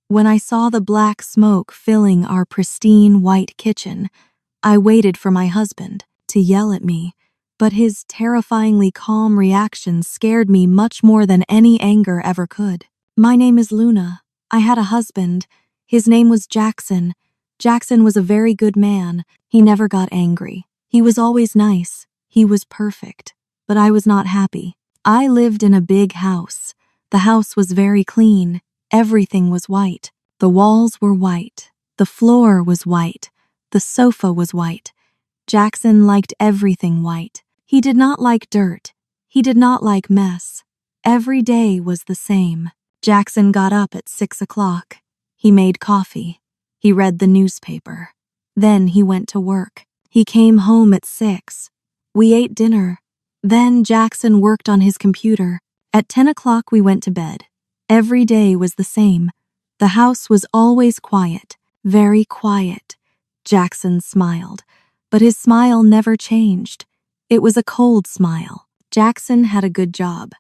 When I saw the black smoke filling our pristine white kitchen, I waited for my husband to yell at me, but his terrifyingly calm reaction scared me much more than any anger ever could. "My name is Luna. I had a husband. His name was Jackson. Jackson was a very good man. He never got angry. He was always nice. He was perfect. But I was not happy. I lived in a big house. The house was very clean. Everything was white. The walls were white. The floor was white. The sofa was white. Jackson liked everything white. He did not like dirt. He did not like mess. Every day was the same. Jackson got up at 6 o'clock. He made coffee. He read the newspaper. Then he went to work. He came home at 6. We ate dinner. Then Jackson worked on his computer. At 10 o'clock we went to bed. Every day was the same. The house was always quiet, very quiet. Jackson smiled, but his smile never changed. It was a cold smile. Jackson had a good job.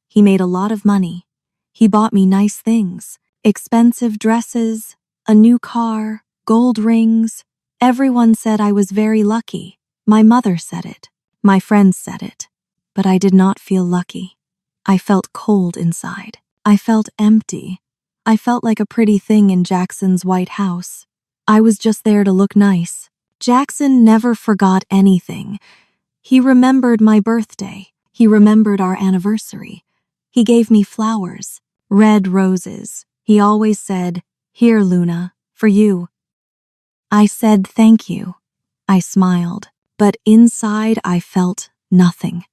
He made a lot of money. He bought me nice things, expensive dresses, a new car, gold rings. Everyone said I was very lucky. My mother said it. My friends said it. But I did not feel lucky. I felt cold inside. I felt empty. I felt like a pretty thing in Jackson's white house. I was just there to look nice. Jackson never forgot anything. He remembered my birthday. He remembered our anniversary. He gave me flowers, red roses. He always said, "Here, Luna, for you." I said thank you. I smiled, but inside I felt nothing.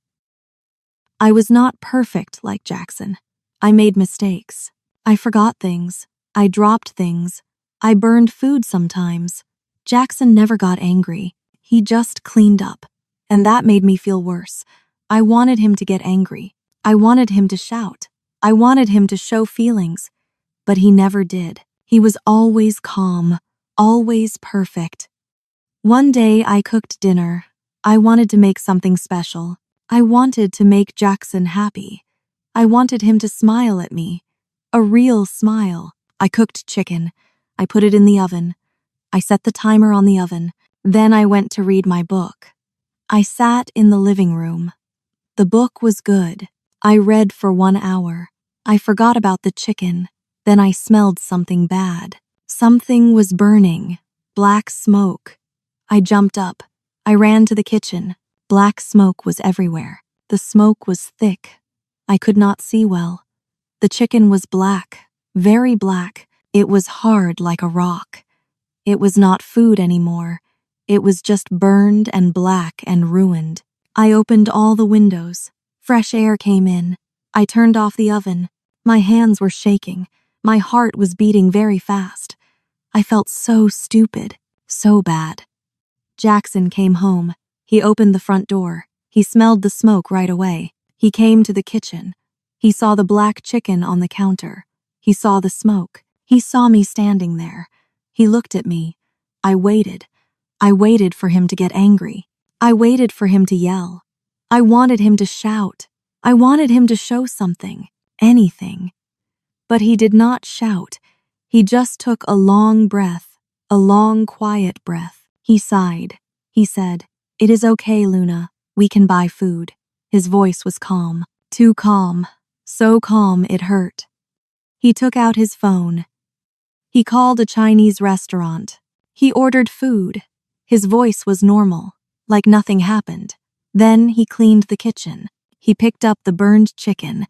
I was not perfect like Jackson. I made mistakes. I forgot things. I dropped things. I burned food sometimes. Jackson never got angry. He just cleaned up. And that made me feel worse. I wanted him to get angry. I wanted him to shout. I wanted him to show feelings. But he never did. He was always calm, always perfect. One day I cooked dinner. I wanted to make something special. I wanted to make Jackson happy. I wanted him to smile at me. A real smile. I cooked chicken. I put it in the oven. I set the timer on the oven. Then I went to read my book. I sat in the living room. The book was good. I read for 1 hour. I forgot about the chicken. Then I smelled something bad. Something was burning. Black smoke. I jumped up. I ran to the kitchen. Black smoke was everywhere. The smoke was thick. I could not see well. The chicken was black, very black. It was hard like a rock. It was not food anymore. It was just burned and black and ruined. I opened all the windows. Fresh air came in. I turned off the oven. My hands were shaking. My heart was beating very fast. I felt so stupid, so bad. Jackson came home. He opened the front door. He smelled the smoke right away. He came to the kitchen. He saw the black chicken on the counter. He saw the smoke. He saw me standing there. He looked at me. I waited. I waited for him to get angry. I waited for him to yell. I wanted him to shout. I wanted him to show something, anything. But he did not shout. He just took a long breath, a long, quiet breath. He sighed. He said, "It is okay, Luna. We can buy food." His voice was calm, too calm, so calm it hurt. He took out his phone. He called a Chinese restaurant. He ordered food. His voice was normal, like nothing happened. Then he cleaned the kitchen. He picked up the burned chicken.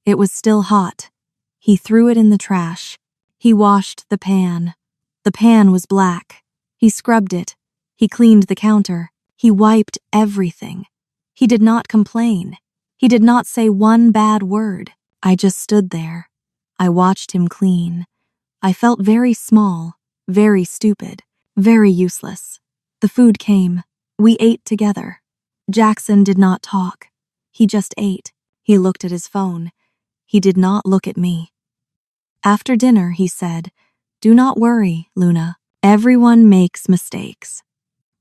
It was still hot. He threw it in the trash. He washed the pan. The pan was black. He scrubbed it. He cleaned the counter. He wiped everything. He did not complain. He did not say one bad word. I just stood there. I watched him clean. I felt very small, very stupid, very useless. The food came. We ate together. Jackson did not talk. He just ate. He looked at his phone. He did not look at me. After dinner, he said, "Do not worry, Luna. Everyone makes mistakes."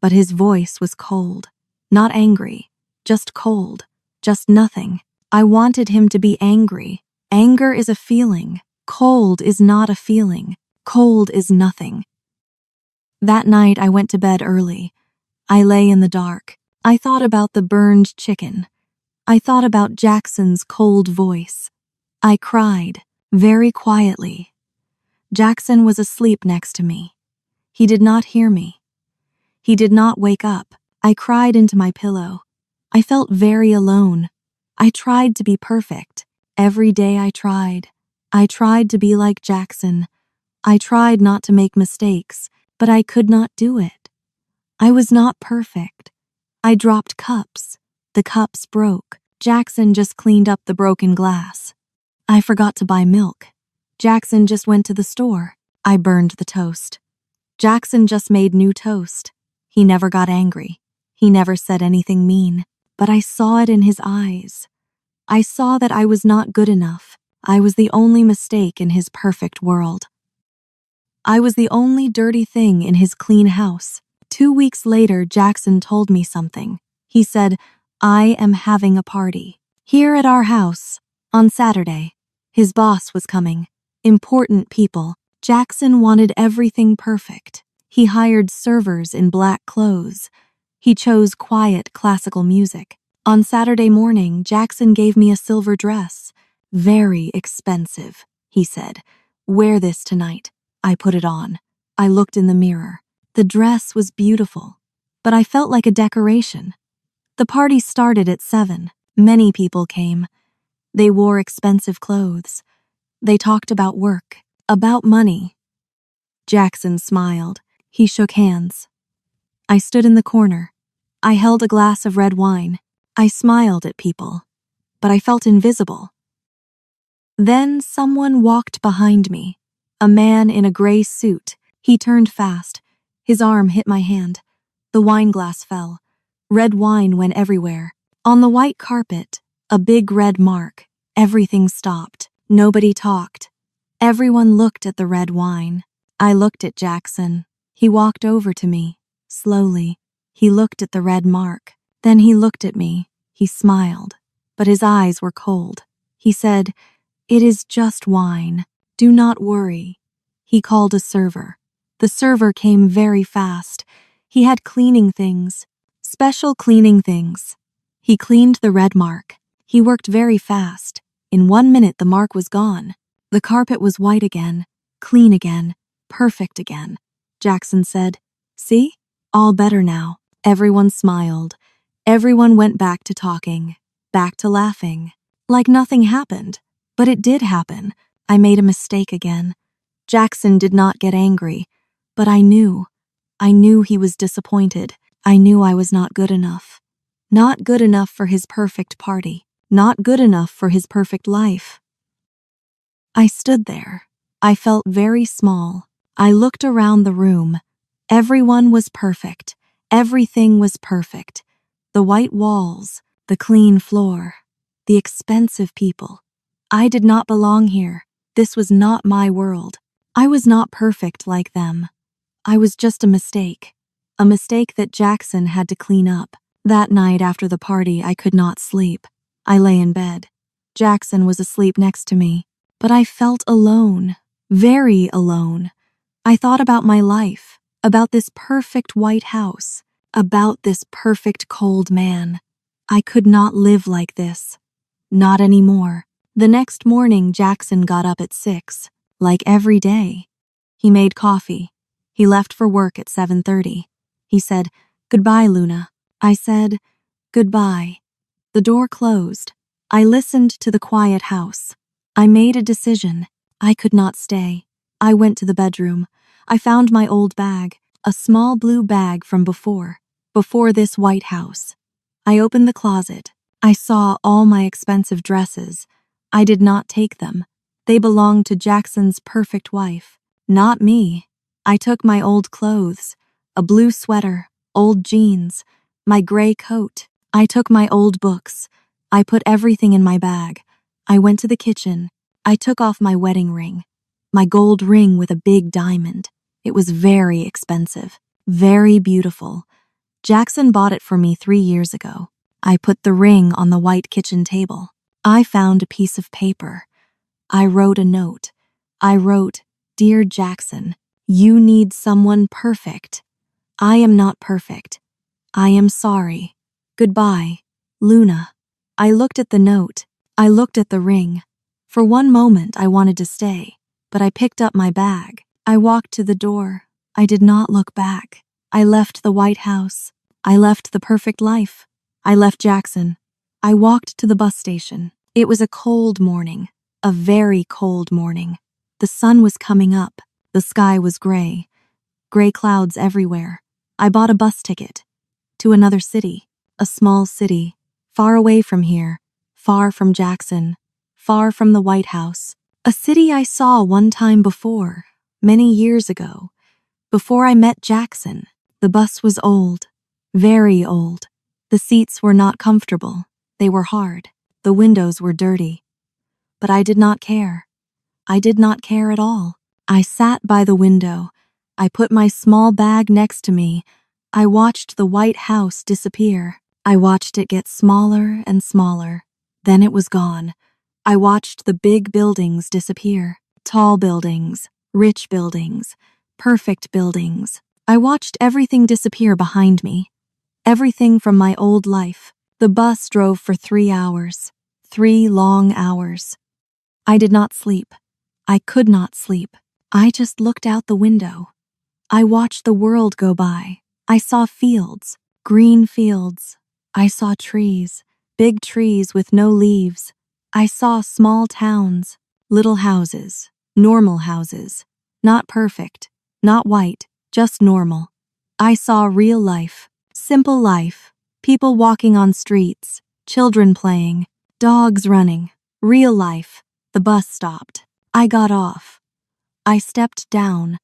But his voice was cold, not angry, just cold, just nothing. I wanted him to be angry. Anger is a feeling. Cold is not a feeling. Cold is nothing. That night I went to bed early. I lay in the dark. I thought about the burned chicken. I thought about Jackson's cold voice. I cried, very quietly. Jackson was asleep next to me. He did not hear me. He did not wake up. I cried into my pillow. I felt very alone. I tried to be perfect. Every day I tried. I tried to be like Jackson. I tried not to make mistakes, but I could not do it. I was not perfect. I dropped cups. The cups broke. Jackson just cleaned up the broken glass. I forgot to buy milk. Jackson just went to the store. I burned the toast. Jackson just made new toast. He never got angry. He never said anything mean, but I saw it in his eyes. I saw that I was not good enough. I was the only mistake in his perfect world. I was the only dirty thing in his clean house. 2 weeks later, Jackson told me something. He said, "I am having a party here at our house on Saturday." His boss was coming. Important people. Jackson wanted everything perfect. He hired servers in black clothes. He chose quiet classical music. On Saturday morning, Jackson gave me a silver dress. "Very expensive," he said. "Wear this tonight." I put it on. I looked in the mirror. The dress was beautiful, but I felt like a decoration. The party started at 7. Many people came. They wore expensive clothes. They talked about work, about money. Jackson smiled. He shook hands. I stood in the corner. I held a glass of red wine. I smiled at people, but I felt invisible. Then someone walked behind me. A man in a gray suit. He turned fast. His arm hit my hand. The wine glass fell. Red wine went everywhere. On the white carpet, a big red mark. Everything stopped. Nobody talked. Everyone looked at the red wine. I looked at Jackson. He walked over to me, slowly. He looked at the red mark. Then he looked at me. He smiled, but his eyes were cold. He said, "It is just wine. Do not worry." He called a server. The server came very fast. He had cleaning things, special cleaning things. He cleaned the red mark. He worked very fast. In 1 minute, the mark was gone. The carpet was white again, clean again, perfect again. Jackson said, "See? All better now." Everyone smiled. Everyone went back to talking, back to laughing, like nothing happened. But it did happen. I made a mistake again. Jackson did not get angry, but I knew. I knew he was disappointed. I knew I was not good enough. Not good enough for his perfect party. Not good enough for his perfect life. I stood there. I felt very small. I looked around the room. Everyone was perfect. Everything was perfect. The white walls, the clean floor, the expensive people. I did not belong here. This was not my world. I was not perfect like them. I was just a mistake that Jackson had to clean up. That night after the party, I could not sleep. I lay in bed. Jackson was asleep next to me, but I felt alone, very alone. I thought about my life, about this perfect white house, about this perfect cold man. I could not live like this. Not anymore. The next morning, Jackson got up at 6, like every day. He made coffee. He left for work at 7:30. He said, "Goodbye, Luna." I said, "Goodbye." The door closed. I listened to the quiet house. I made a decision. I could not stay. I went to the bedroom. I found my old bag, a small blue bag from before this white house. I opened the closet. I saw all my expensive dresses. I did not take them. They belonged to Jackson's perfect wife, not me. I took my old clothes, a blue sweater, old jeans, my gray coat. I took my old books. I put everything in my bag. I went to the kitchen. I took off my wedding ring, my gold ring with a big diamond. It was very expensive, very beautiful. Jackson bought it for me 3 years ago. I put the ring on the white kitchen table. I found a piece of paper. I wrote a note. I wrote, Dear Jackson, you need someone perfect. I am not perfect. I am sorry. Goodbye, Luna. I looked at the note. I looked at the ring. For one moment I wanted to stay, but I picked up my bag. I walked to the door. I did not look back. I left the White House. I left the perfect life. I left Jackson. I walked to the bus station. It was a cold morning, a very cold morning. The sun was coming up. The sky was gray. Gray clouds everywhere. I bought a bus ticket to another city, a small city, far away from here, far from Jackson, far from the White House. A city I saw one time before, many years ago. Before I met Jackson, the bus was old, very old. The seats were not comfortable. They were hard. The windows were dirty. But I did not care. I did not care at all. I sat by the window. I put my small bag next to me. I watched the White House disappear. I watched it get smaller and smaller. Then it was gone. I watched the big buildings disappear. Tall buildings, rich buildings, perfect buildings. I watched everything disappear behind me. Everything from my old life. The bus drove for 3 hours. 3 long hours. I did not sleep. I could not sleep. I just looked out the window. I watched the world go by. I saw fields, green fields. I saw trees, big trees with no leaves. I saw small towns, little houses, normal houses. Not perfect, not white, just normal. I saw real life, simple life, people walking on streets, children playing, dogs running, real life. The bus stopped. I got off. I stepped down.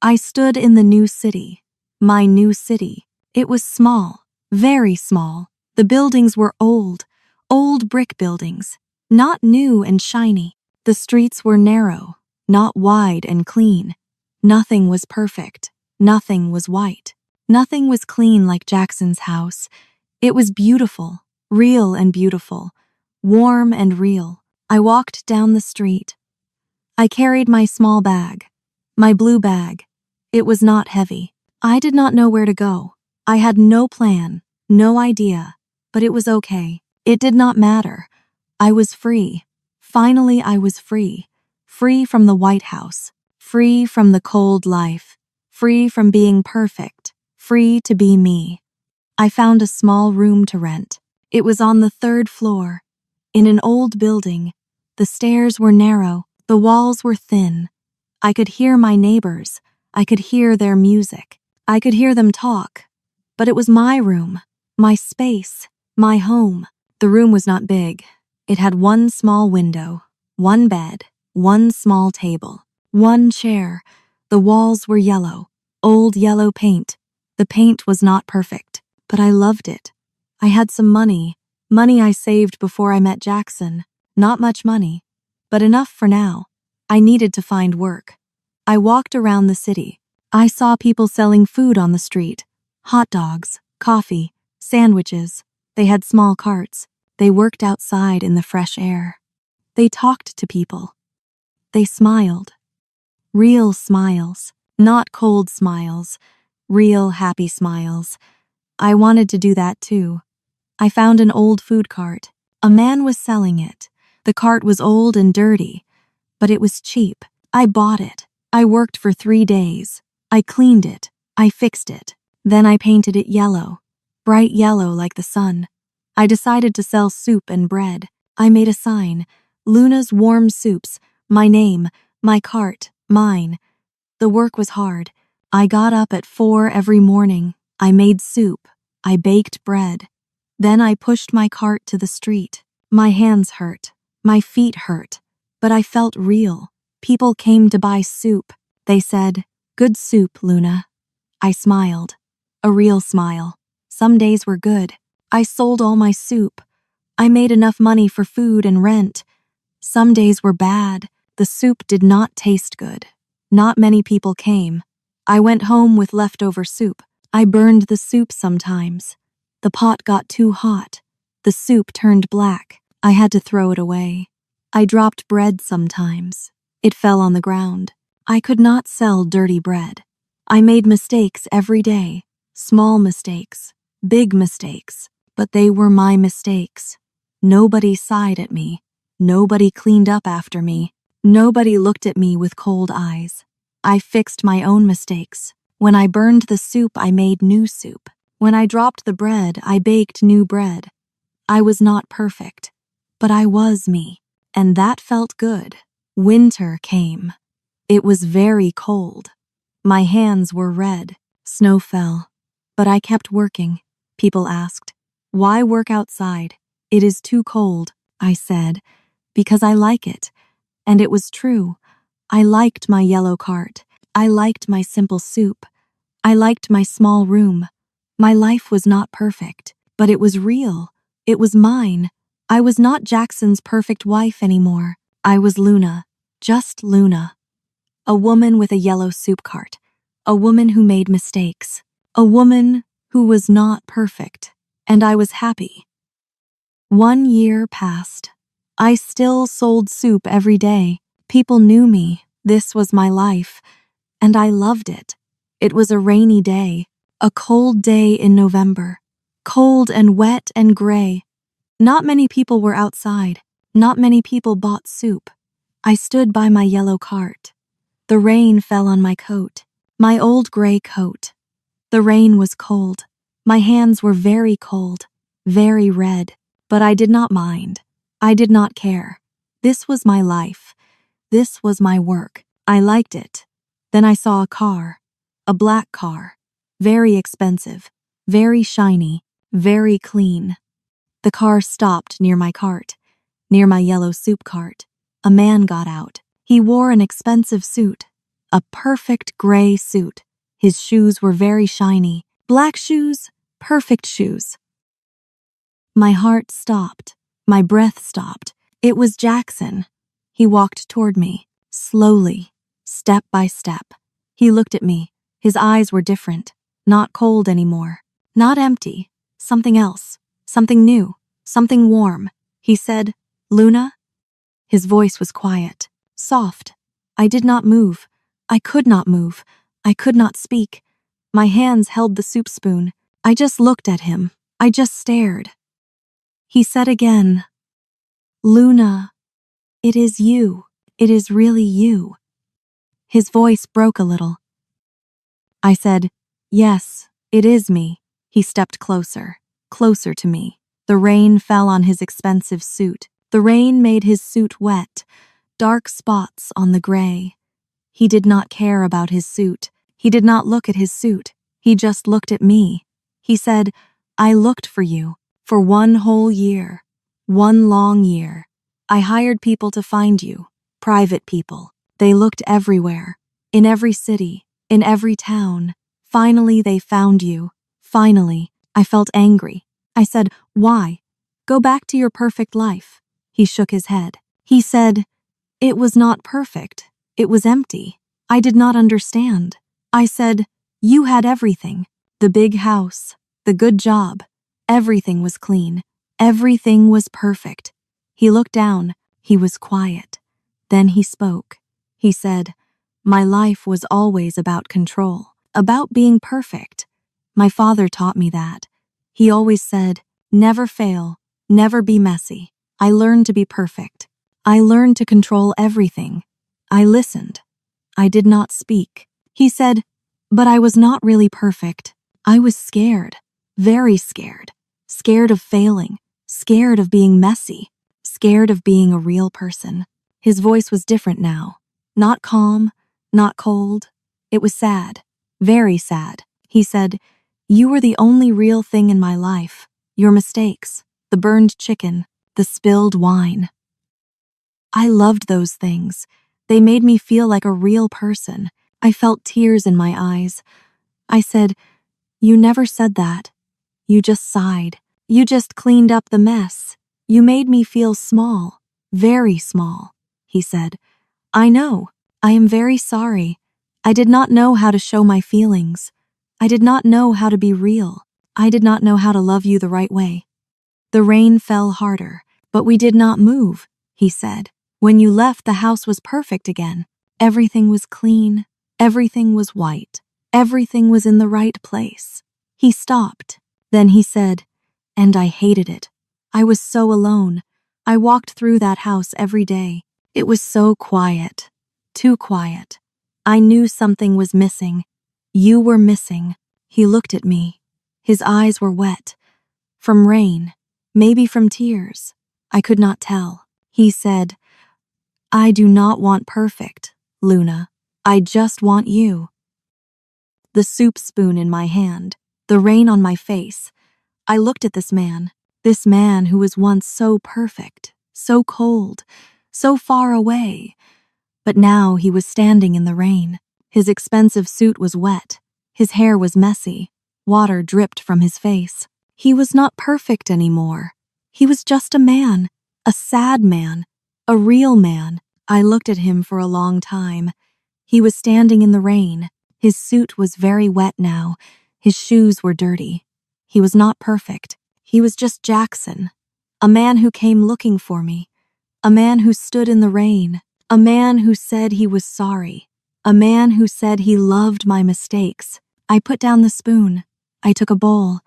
I stood in the new city. My new city. It was small, very small. The buildings were old brick buildings, not new and shiny. The streets were narrow, not wide and clean. Nothing was perfect. Nothing was white. Nothing was clean like Jackson's house. It was beautiful, real and beautiful, warm and real. I walked down the street. I carried my small bag, my blue bag. It was not heavy. I did not know where to go. I had no plan, no idea, but it was okay. It did not matter. I was free. Finally, I was free. Free from the White House. Free from the cold life. Free from being perfect. Free to be me. I found a small room to rent. It was on the 3rd floor. In an old building. The stairs were narrow. The walls were thin. I could hear my neighbors. I could hear their music. I could hear them talk. But it was my room, my space, my home. The room was not big. It had one small window, one bed, one small table, one chair. The walls were yellow, old yellow paint. The paint was not perfect, but I loved it. I had some money I saved before I met Jackson. Not much money, but enough for now. I needed to find work. I walked around the city. I saw people selling food on the street. Hot dogs, coffee, sandwiches. They had small carts. They worked outside in the fresh air. They talked to people. They smiled. Real smiles, not cold smiles. Real happy smiles. I wanted to do that too. I found an old food cart. A man was selling it. The cart was old and dirty, but it was cheap. I bought it. I worked for 3 days. I cleaned it. I fixed it. Then I painted it yellow, bright yellow like the sun. I decided to sell soup and bread. I made a sign, Luna's Warm Soups, my name, my cart, mine. The work was hard. I got up at 4 every morning. I made soup. I baked bread. Then I pushed my cart to the street. My hands hurt. My feet hurt. But I felt real. People came to buy soup. They said, "Good soup, Luna." I smiled. A real smile. Some days were good. I sold all my soup. I made enough money for food and rent. Some days were bad. The soup did not taste good. Not many people came. I went home with leftover soup. I burned the soup sometimes. The pot got too hot. The soup turned black. I had to throw it away. I dropped bread sometimes. It fell on the ground. I could not sell dirty bread. I made mistakes every day, small mistakes, big mistakes, but they were my mistakes. Nobody sighed at me. Nobody cleaned up after me. Nobody looked at me with cold eyes. I fixed my own mistakes. When I burned the soup, I made new soup. When I dropped the bread, I baked new bread. I was not perfect, but I was me, and that felt good. Winter came. It was very cold. My hands were red. Snow fell. But I kept working. People asked, "Why work outside? It is too cold," I said, "because I like it." And it was true. I liked my yellow cart. I liked my simple soup. I liked my small room. My life was not perfect, but it was real. It was mine. I was not Jackson's perfect wife anymore. I was Luna, just Luna. A woman with a yellow soup cart. A woman who made mistakes. A woman who was not perfect. And I was happy. 1 year passed. I still sold soup every day. People knew me. This was my life. And I loved it. It was a rainy day. A cold day in November. Cold and wet and gray. Not many people were outside. Not many people bought soup. I stood by my yellow cart. The rain fell on my coat. My old gray coat. The rain was cold. My hands were very cold. Very red. But I did not mind. I did not care. This was my life. This was my work. I liked it. Then I saw a car. A black car. Very expensive. Very shiny. Very clean. The car stopped near my cart. Near my yellow soup cart. A man got out. He wore an expensive suit. A perfect gray suit. His shoes were very shiny. Black shoes. Perfect shoes. My heart stopped. My breath stopped. It was Jackson. He walked toward me, slowly, step by step. He looked at me. His eyes were different, not cold anymore, not empty, something else, something new, something warm. He said, "Luna?" His voice was quiet, soft. I did not move. I could not move. I could not speak. My hands held the soup spoon. I just looked at him. I just stared. He said again, "Luna, it is you. It is really you." His voice broke a little. I said, "Yes, it is me." He stepped closer, closer to me. The rain fell on his expensive suit. The rain made his suit wet, dark spots on the gray. He did not care about his suit. He did not look at his suit. He just looked at me. He said, "I looked for you for 1 whole year. 1 long year. I hired people to find you, private people. They looked everywhere, in every city, in every town. Finally, they found you. Finally." I felt angry. I said, "Why? Go back to your perfect life." He shook his head. He said, "It was not perfect. It was empty." I did not understand. I said, "You had everything. The big house, the good job. Everything was clean. Everything was perfect." He looked down. He was quiet. Then he spoke. He said, "My life was always about control, about being perfect. My father taught me that. He always said, 'Never fail, never be messy.' I learned to be perfect. I learned to control everything. I listened. I did not speak." He said, "But I was not really perfect. I was scared, very scared. Scared of failing, scared of being messy, scared of being a real person." His voice was different now. Not calm, not cold. It was sad, very sad. He said, "You were the only real thing in my life. Your mistakes, the burned chicken, the spilled wine. I loved those things. They made me feel like a real person." I felt tears in my eyes. I said, "You never said that. You just sighed. You just cleaned up the mess. You made me feel small, very small." He said, "I know. I am very sorry. I did not know how to show my feelings. I did not know how to be real. I did not know how to love you the right way." The rain fell harder, but we did not move. He said, "When you left, the house was perfect again. Everything was clean. Everything was white. Everything was in the right place. He stopped. Then he said, and I hated it. I was so alone. I walked through that house every day. It was so quiet. Too quiet. I knew something was missing. You were missing. He looked at me. His eyes were wet. From rain. Maybe from tears. I could not tell. He said, I do not want perfect, Luna. I just want you. The soup spoon in my hand, the rain on my face. I looked at this man who was once so perfect, so cold, so far away. But now he was standing in the rain. His expensive suit was wet. His hair was messy. Water dripped from his face. He was not perfect anymore. He was just a man, a sad man, a real man. I looked at him for a long time. He was standing in the rain. His suit was very wet now. His shoes were dirty. He was not perfect. He was just Jackson, a man who came looking for me, a man who stood in the rain, a man who said he was sorry, a man who said he loved my mistakes. I put down the spoon. I took a bowl.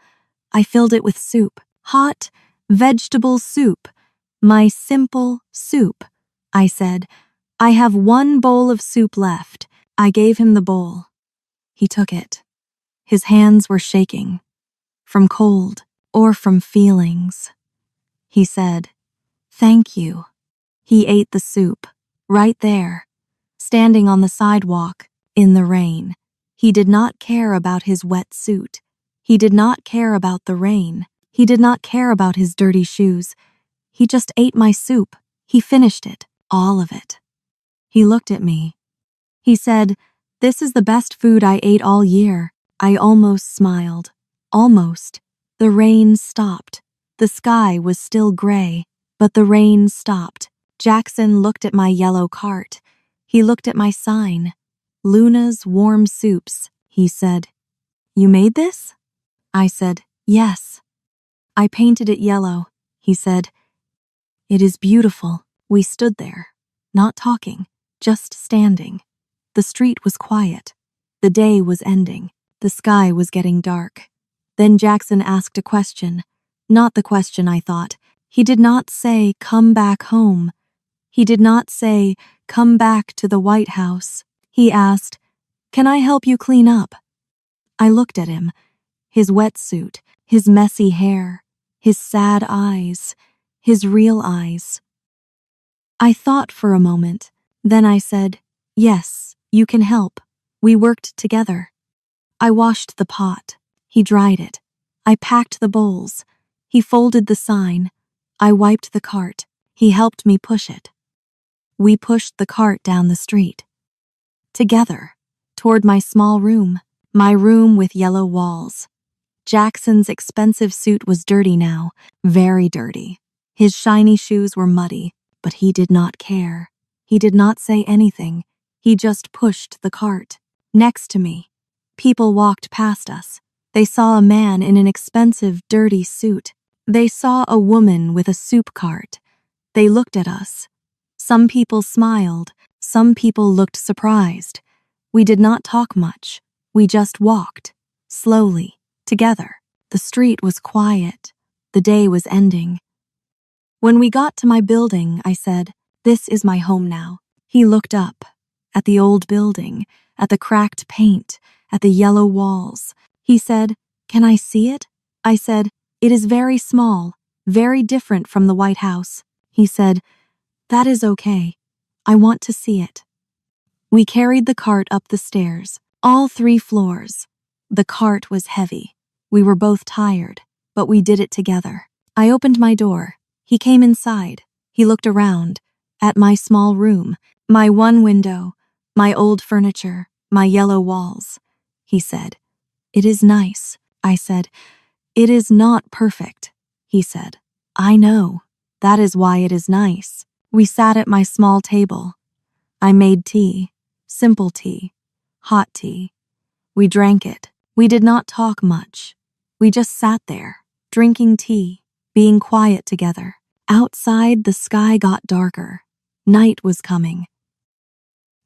I filled it with soup, hot vegetable soup, my simple soup. I said, I have one bowl of soup left. I gave him the bowl. He took it. His hands were shaking, from cold or from feelings. He said, thank you. He ate the soup, right there, standing on the sidewalk, in the rain. He did not care about his wet suit. He did not care about the rain. He did not care about his dirty shoes. He just ate my soup. He finished it, all of it. He looked at me. He said, this is the best food I ate all year. I almost smiled. Almost. The rain stopped. The sky was still gray, but the rain stopped. Jackson looked at my yellow cart. He looked at my sign. Luna's Warm Soups, he said. You made this? I said, yes. I painted it yellow, he said. It is beautiful. We stood there, not talking, just standing. The street was quiet. The day was ending. The sky was getting dark. Then Jackson asked a question. Not the question I thought. He did not say, come back home. He did not say, come back to the White House. He asked, can I help you clean up? I looked at him. His wetsuit, his messy hair, his sad eyes, his real eyes. I thought for a moment. Then I said, yes, you can help. We worked together. I washed the pot. He dried it. I packed the bowls. He folded the sign. I wiped the cart. He helped me push it. We pushed the cart down the street. Together, toward my small room, my room with yellow walls. Jackson's expensive suit was dirty now, very dirty. His shiny shoes were muddy, but he did not care. He did not say anything. He just pushed the cart. Next to me, people walked past us. They saw a man in an expensive, dirty suit. They saw a woman with a soup cart. They looked at us. Some people smiled. Some people looked surprised. We did not talk much. We just walked, slowly, together. The street was quiet. The day was ending. When we got to my building, I said, this is my home now. He looked up, at the old building, at the cracked paint, at the yellow walls. He said, can I see it? I said, it is very small, very different from the White House. He said, that is okay. I want to see it. We carried the cart up the stairs, all 3 floors. The cart was heavy. We were both tired, but we did it together. I opened my door. He came inside. He looked around, at my small room, my one window, my old furniture, my yellow walls. He said, it is nice. I said, it is not perfect. He said, I know. That is why it is nice. We sat at my small table. I made tea, simple tea, hot tea. We drank it. We did not talk much. We just sat there, drinking tea, being quiet together. Outside, the sky got darker. Night was coming.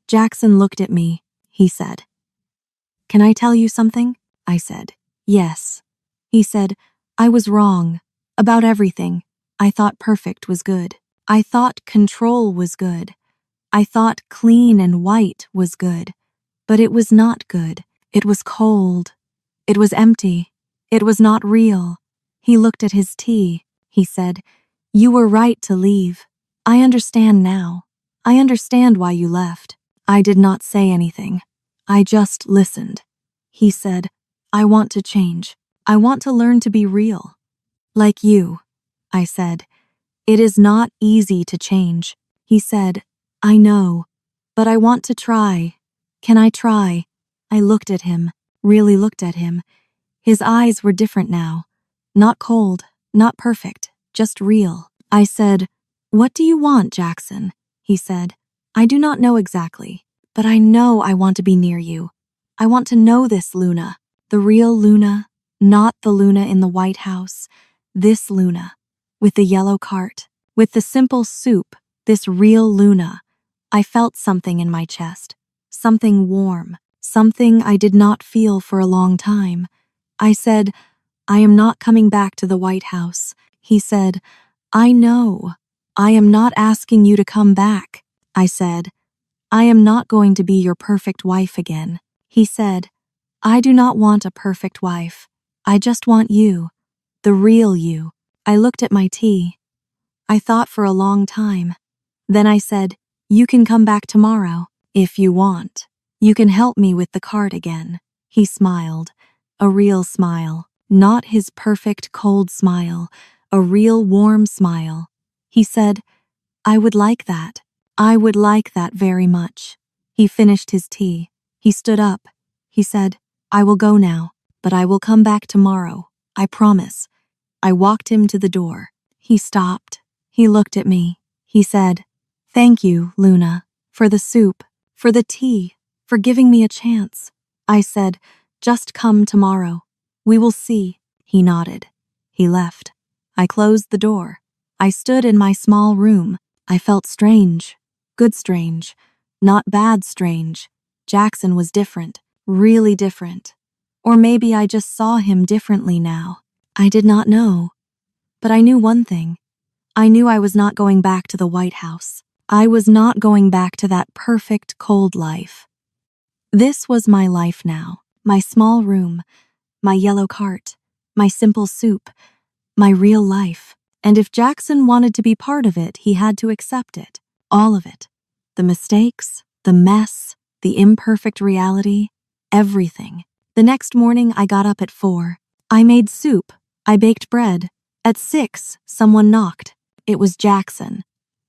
Jackson looked at me. He said, "Can I tell you something?" I said, "Yes." He said, "I was wrong. About everything. I thought perfect was good. I thought control was good. I thought clean and white was good. But it was not good. It was cold. It was empty. It was not real." He looked at his tea. He said, "You were right to leave. I understand now. I understand why you left." I did not say anything. I just listened. He said, "I want to change. I want to learn to be real. Like you." I said, "It is not easy to change." He said, "I know, but I want to try. Can I try?" I looked at him, really looked at him. His eyes were different now. Not cold, not perfect, just real. I said, "What do you want, Jackson?" He said, "I do not know exactly, but I know I want to be near you. I want to know this Luna, the real Luna, not the Luna in the White House. This Luna, with the yellow cart, with the simple soup, this real Luna." I felt something in my chest, something warm, something I did not feel for a long time. I said, "I am not coming back to the White House." He said, "I know. I am not asking you to come back." I said, "I am not going to be your perfect wife again." He said, "I do not want a perfect wife. I just want you, the real you." I looked at my tea. I thought for a long time. Then I said, "You can come back tomorrow, if you want. You can help me with the cart again." He smiled, a real smile, not his perfect cold smile, a real warm smile. He said, "I would like that. I would like that very much." He finished his tea. He stood up. He said, "I will go now, but I will come back tomorrow. I promise." I walked him to the door. He stopped. He looked at me. He said, "Thank you, Luna, for the soup, for the tea, for giving me a chance." I said, "Just come tomorrow. We will see." He nodded. He left. I closed the door. I stood in my small room. I felt strange. Good strange. Not bad strange. Jackson was different. Really different. Or maybe I just saw him differently now. I did not know. But I knew one thing. I knew I was not going back to the White House. I was not going back to that perfect cold life. This was my life now. My small room. My yellow cart. My simple soup. My real life. And if Jackson wanted to be part of it, he had to accept it. All of it. The mistakes, the mess, the imperfect reality, everything. The next morning, I got up at 4. I made soup. I baked bread. At 6, someone knocked. It was Jackson.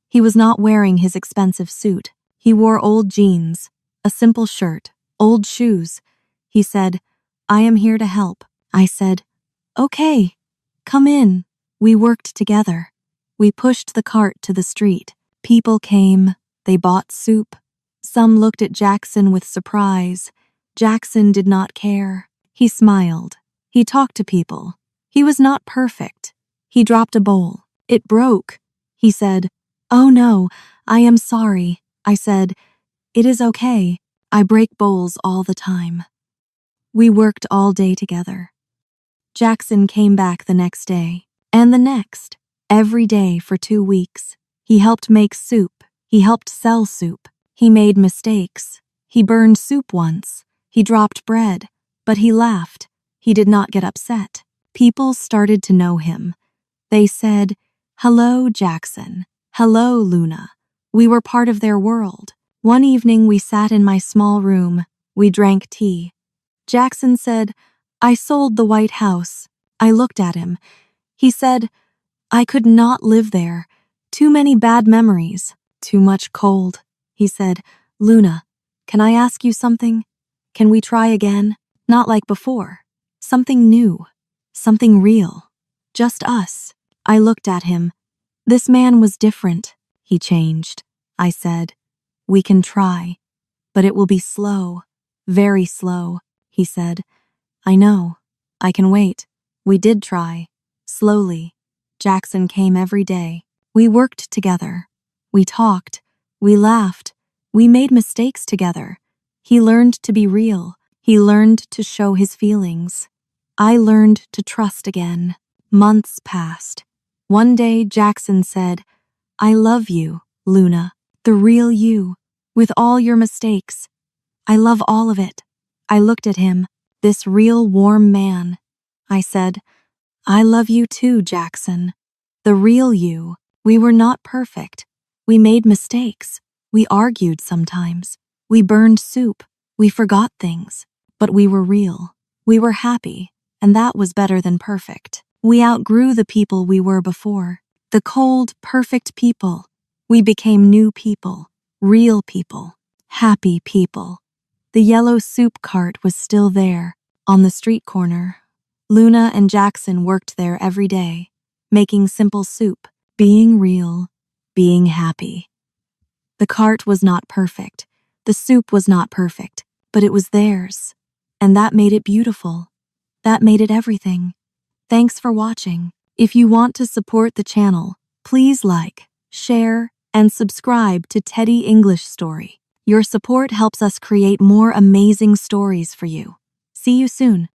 He was not wearing his expensive suit. He wore old jeans, a simple shirt, old shoes. He said, "I am here to help." I said, "Okay, come in." We worked together. We pushed the cart to the street. People came. They bought soup. Some looked at Jackson with surprise. Jackson did not care. He smiled. He talked to people. He was not perfect. He dropped a bowl. It broke. He said, "Oh no, I am sorry." I said, "It is okay. I break bowls all the time." We worked all day together. Jackson came back the next day, and the next, every day for 2 weeks. He helped make soup. He helped sell soup. He made mistakes. He burned soup once. He dropped bread, but he laughed. He did not get upset. People started to know him. They said, "Hello, Jackson. Hello, Luna." We were part of their world. One evening we sat in my small room. We drank tea. Jackson said, "I sold the White House." I looked at him. He said, "I could not live there. Too many bad memories. Too much cold." He said, "Luna, can I ask you something? Can we try again? Not like before. Something new. Something real. Just us." I looked at him. This man was different. He changed. I said, "We can try, but it will be slow. Very slow." He said, "I know. I can wait." We did try. Slowly. Jackson came every day. We worked together. We talked. We laughed. We made mistakes together. He learned to be real. He learned to show his feelings. I learned to trust again. Months passed. One day, Jackson said, "I love you, Luna, the real you, with all your mistakes. I love all of it." I looked at him, this real warm man. I said, "I love you too, Jackson. The real you. We were not perfect. We made mistakes. We argued sometimes. We burned soup. We forgot things. But we were real. We were happy, and that was better than perfect. We outgrew the people we were before. The cold, perfect people. We became new people. Real people. Happy people." The yellow soup cart was still there, on the street corner. Luna and Jackson worked there every day, making simple soup, being real, being happy. The cart was not perfect. The soup was not perfect, but it was theirs. And that made it beautiful. That made it everything. Thanks for watching. If you want to support the channel, please like, share, and subscribe to Teddy English Story. Your support helps us create more amazing stories for you. See you soon.